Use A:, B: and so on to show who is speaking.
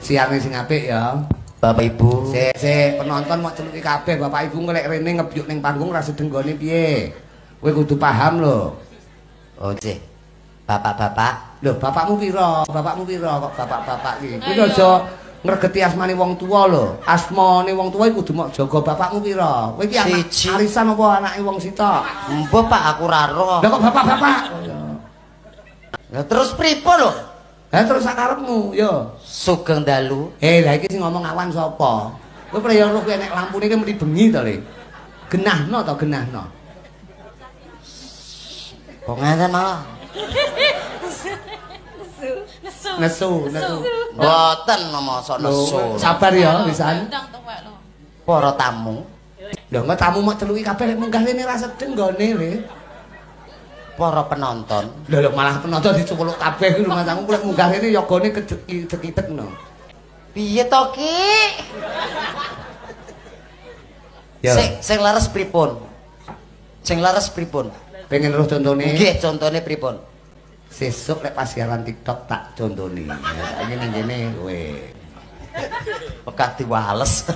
A: Siarne sing apik ya.
B: Bapak Ibu.
A: Sik penonton mau celuki kabeh Bapak Ibu ngelek rene ngebyuk ning panggung ra sedenggone piye. Kowe kudu paham lho.
B: Oh, nggih. Bapak-bapak.
A: Lho, bapakmu pira? Bapakmu pira kok bapak-bapak iki? Kuwi aja ngregeti asmane wong tuwa lho. Asmane wong tuwa iku kudu mok jaga bapakmu pira. Kowe iki anak arisan apa anake wong sitok?
B: Mbah Pak aku ra roh.
A: Lah kok bapak-bapak?
B: Lah terus pripun lho?
A: Lah terus sakarepmu yo.
B: Sugeng dalu.
A: Lah iki sing ngomong awan sapa? Kowe praya roh kuwi nek lampune iki mesti bengi to, Le. Genahno to, genahno.
B: Kok ngenten malah?
A: Nesu.
B: Mboten mosok nesu.
A: Sabar ya pisan.
B: Para tamu.
A: Lho engko tamu mok celuki kabeh lek munggah rene ra sedeng nggone, Le.
B: Para penonton.
A: Lho malah penonton dicukuluk kabeh kuwi rumah tamu lek munggah rene yogane kejekitek no.
B: Piye to, Ki? Sing leres pripun? Sing leres pripun?
A: Pengen roh contone?
B: Nggih, contone pripun?
A: Sesuk lek pas siaran TikTok tak contone. Saiki ning kene kowe.
B: Pekat diwales.